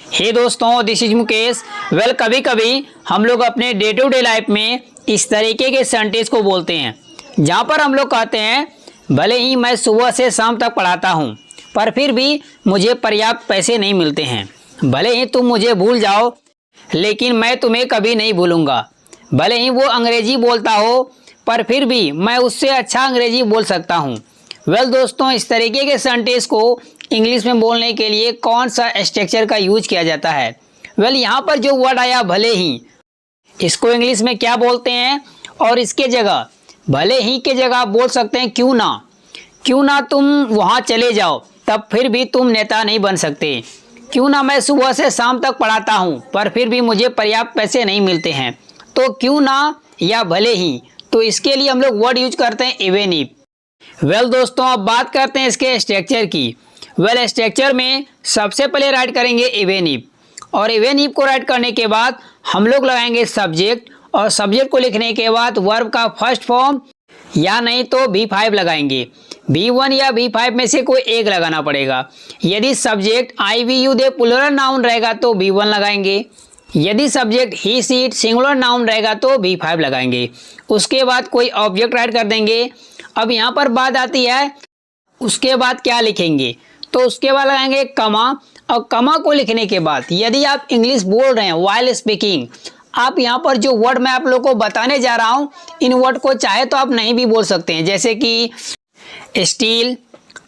हे दोस्तों, this is Mukesh. Well, कभी कभी हम लोग अपने डे टू डे लाइफ में इस तरीके के सेंटेंस को बोलते हैं जहाँ पर हम लोग कहते हैं भले ही मैं सुबह से शाम तक पढ़ाता हूँ पर फिर भी मुझे पर्याप्त पैसे नहीं मिलते हैं। भले ही तुम मुझे भूल जाओ लेकिन मैं तुम्हें कभी नहीं भूलूंगा। भले ही वो अंग्रेजी बोलता हो पर फिर भी मैं उससे अच्छा अंग्रेजी बोल सकता हूँ। वेल दोस्तों, इस तरीके के सेंटेंस को इंग्लिश में बोलने के लिए कौन सा स्ट्रक्चर का यूज किया जाता है? वेल, यहाँ पर जो वर्ड आया भले ही, इसको इंग्लिश में क्या बोलते हैं? और इसके जगह भले ही के जगह आप बोल सकते हैं क्यों ना तुम वहाँ चले जाओ तब फिर भी तुम नेता नहीं बन सकते। क्यों ना मैं सुबह से शाम तक पढ़ाता हूँ पर फिर भी मुझे पर्याप्त पैसे नहीं मिलते हैं। तो क्यों ना या भले ही, तो इसके लिए हम लोग वर्ड यूज करते हैं इवन इफ। वेल दोस्तों, अब बात करते हैं इसके स्ट्रक्चर की। वेल, स्ट्रक्चर में सबसे पहले राइट करेंगे इवन इफ, और इवन इफ को राइट करने के बाद हम लोग लगाएंगे सब्जेक्ट, और सब्जेक्ट को लिखने के बाद वर्ब का फर्स्ट फॉर्म या नहीं तो V5 लगाएंगे। V1 या V5 में से कोई एक लगाना पड़ेगा। यदि subject I we you they plural noun रहेगा तो V1 लगाएंगे। यदि subject he she it singular noun रहेगा तो V5 लगाएंगे। उसके बाद कोई ऑब्जेक्ट राइट कर देंगे। अब यहाँ पर बात आती है उसके बाद क्या लिखेंगे, तो उसके बाद लगाएंगे कमा, और कमा को लिखने के बाद यदि आप इंग्लिश बोल रहे हैं वाइल स्पीकिंग, आप यहाँ पर जो वर्ड मैं आप लोग को बताने जा रहा हूँ इन वर्ड को चाहे तो आप नहीं भी बोल सकते हैं, जैसे कि still,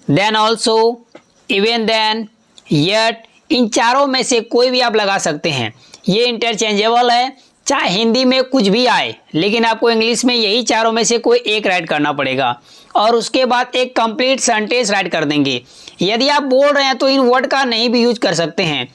then also, even then, yet, इन चारों में से कोई भी आप लगा सकते हैं। ये इंटरचेंजेबल है, चाहे हिंदी में कुछ भी आए लेकिन आपको इंग्लिश में यही चारों में से कोई एक राइट करना पड़ेगा। और उसके बाद एक कंप्लीट सेंटेंस राइट कर देंगे। यदि आप बोल रहे हैं तो इन वर्ड का नहीं भी यूज कर सकते हैं,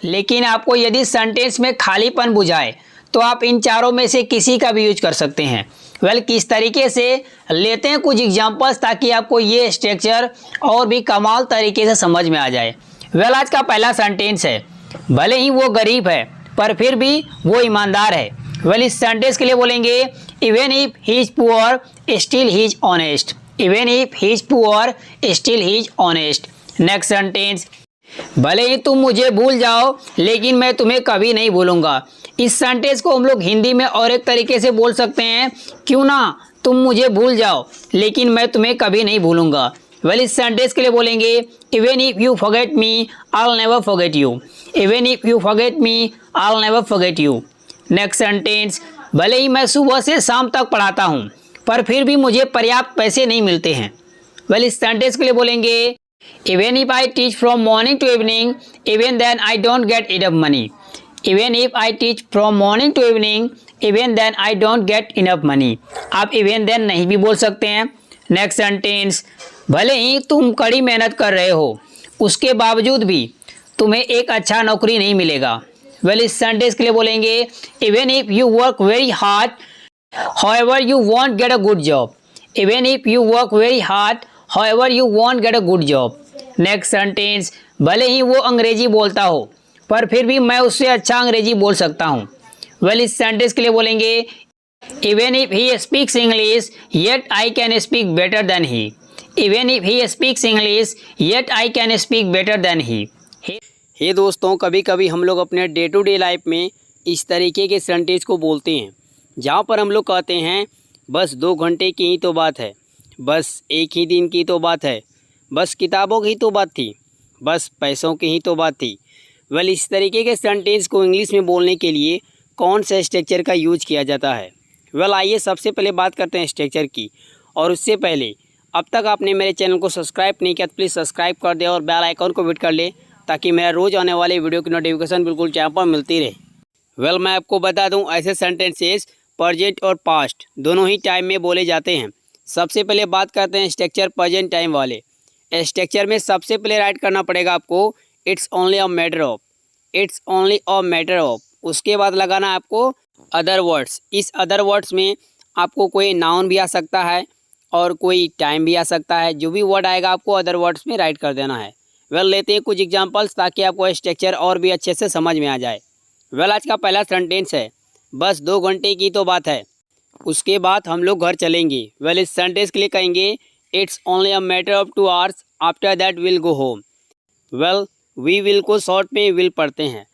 लेकिन आपको यदि सेंटेंस में खालीपन बुझाए तो आप इन चारों में से किसी का भी यूज कर सकते हैं। वेल, किस तरीके से लेते हैं कुछ एग्जांपल्स ताकि आपको ये स्ट्रक्चर और भी कमाल तरीके से समझ में आ जाए। वेल, आज का पहला सेंटेंस है भले ही वो गरीब है पर फिर भी वो ईमानदार है। वेल, इस सेंटेंस के लिए बोलेंगे even if he is poor still he is honest. Even if he is poor still he is honest. Next sentence, भले ही तुम मुझे भूल जाओ लेकिन मैं तुम्हें कभी नहीं भूलूंगा। इस सेंटेंस को हम लोग हिंदी में और एक तरीके से बोल सकते हैं क्यों ना तुम मुझे भूल जाओ लेकिन मैं तुम्हें कभी नहीं भूलूंगा। वेल, इस सेंटेंस के लिए बोलेंगे even if you forget me I will never forget you. Even if you forget me I will never forget you. Next sentence, भले ही मैं सुबह से शाम तक पढ़ाता हूँ पर फिर भी मुझे पर्याप्त पैसे नहीं मिलते हैं। वेल, इस सेंटेंस के लिए बोलेंगे Even if I teach from morning to evening, even then I don't get enough money. Even if I teach from morning to evening, even then I don't get enough money. आप even then नहीं भी बोल सकते हैं। Next sentence, भले ही तुम कड़ी मेहनत कर रहे हो उसके बावजूद भी तुम्हें एक अच्छा नौकरी नहीं मिलेगा। वेल, इस सेंटेंस के लिए बोलेंगे Even if you work very hard, however you won't get a good job. Even if you work very hard, however you won't get a good job. Next sentence, भले ही वो अंग्रेजी बोलता हो पर फिर भी मैं उससे अच्छा अंग्रेजी बोल सकता हूँ। वेल, इस सेंटेंस के लिए बोलेंगे even if he speaks English yet I can speak better than he. Even if he speaks English yet I can speak better than he. हे दोस्तों, कभी कभी हम लोग अपने डे टू डे लाइफ में इस तरीके के सेंटेंस को बोलते हैं जहाँ पर हम लोग कहते हैं बस 2 घंटे की ही तो बात है, बस एक ही दिन की तो बात है, बस किताबों की तो बात थी, बस पैसों की ही तो बात थी। वेल, इस तरीके के सेंटेंस को इंग्लिश में बोलने के लिए कौन सा स्ट्रक्चर का यूज किया जाता है? वेल, आइए सबसे पहले बात करते हैं स्ट्रक्चर की। और उससे पहले अब तक आपने मेरे चैनल को सब्सक्राइब नहीं किया तो प्लीज़ सब्सक्राइब कर दे और बेल आइकन को हिट कर ले ताकि मेरा रोज़ आने वाले वीडियो की नोटिफिकेशन बिल्कुल चैनल पर मिलती रहे। वेल, मैं आपको बता दूँ ऐसे सेंटेंसेस प्रेजेंट और पास्ट दोनों ही टाइम में बोले जाते हैं। सबसे पहले बात करते हैं स्ट्रक्चर प्रेजेंट टाइम वाले। स्ट्रक्चर में सबसे पहले राइट करना पड़ेगा आपको it's only a matter of. It's only a matter of. उसके बाद लगाना है आपको अदर वर्ड्स। इस अदर वर्ड्स में आपको कोई नाउन भी आ सकता है और कोई टाइम भी आ सकता है। जो भी वर्ड आएगा आपको अदर वर्ड्स में राइट कर देना है। वेल, लेते हैं कुछ एग्जांपल्स ताकि आपको स्ट्रक्चर और भी अच्छे से समझ में आ जाए। वेल, आज का पहला सेंटेंस है बस 2 घंटे की तो बात है, उसके बाद हम लोग घर चलेंगे। वेल, इस सेंटेंस के लिए कहेंगे it's only a matter of 2 hours after that will go home. Well, we will को शॉर्ट में विल पढ़ते हैं।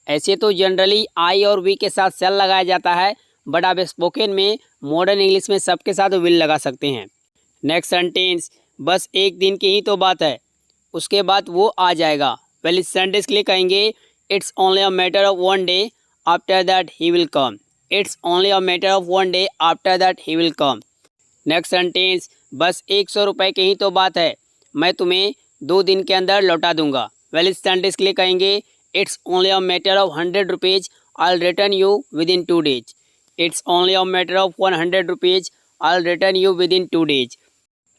ऐसे तो जनरली आई और वी के साथ सेल लगाया जाता है, बट आप स्पोकन में मॉडर्न इंग्लिश में सबके साथ विल लगा सकते हैं। नेक्स्ट सेंटेंस, बस एक दिन की ही तो बात है, उसके बाद वो आ जाएगा। वेल इस सेंटेंस के लिए कहेंगे it's only a matter of one day after that he will come. It's only a matter of one day after that he will come. Next sentence, बस 100 रुपये की ही तो बात है, मैं तुम्हें 2 दिन के अंदर लौटा दूंगा। वेल इस सेंटेंस के लिए कहेंगे it's only a matter of 100 rupees, I will return you with in 2 days. It's only a matter of 100 rupees, I will return you with in 2 days.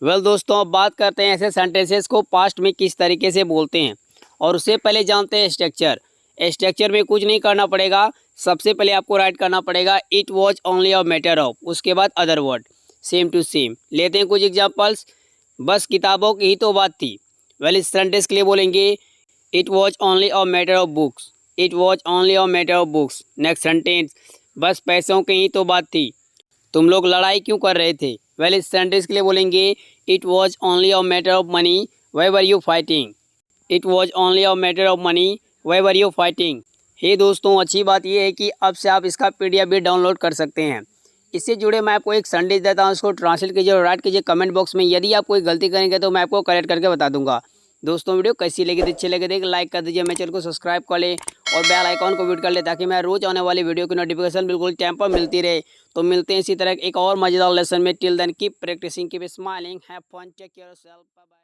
Well दोस्तों, अब बात करते हैं ऐसे सेंटेंसेस को पास्ट में किस तरीके से बोलते हैं, और उससे पहले जानते हैं स्ट्रक्चर। स्ट्रक्चर में कुछ नहीं करना पड़ेगा, सबसे पहले आपको राइट करना पड़ेगा it was only a matter of, उसके बाद other word same to same. लेते हैं कुछ एग्जांपल्स। बस किताबों की ही तो बात थी। वेल इस सेंटेंस के लिए बोलेंगे it was only a matter of books. It was only a matter of books. Next sentence, बस पैसों की ही तो बात थी, तुम लोग लड़ाई क्यों कर रहे थे। वेल इस सेंटेंस के लिए बोलेंगे it was only a matter of money, why were you fighting. It was only a matter of money, why were you fighting. हे दोस्तों, अच्छी बात यह है कि अब से आप इसका PDF भी डाउनलोड कर सकते हैं। इससे जुड़े मैं आपको एक संदेश देता हूँ, उसको ट्रांसलेट कीजिए और राइट कीजिए कमेंट बॉक्स में। यदि आप कोई गलती करेंगे तो मैं आपको करेक्ट करके बता दूंगा। दोस्तों, वीडियो कैसी लगी, अच्छी लगे तो लाइक कर दीजिए, मेरे चैनल को सब्सक्राइब कर ले और बेल आइकॉन को हिट कर ले, ताकि मैं रोज आने वाली वीडियो की नोटिफिकेशन बिल्कुल टाइम पर मिलती रहे। तो मिलते हैं इसी तरह एक और मजेदार लेसन में। Till then keep practising, keep smiling, have fun, take care yourself, bye bye.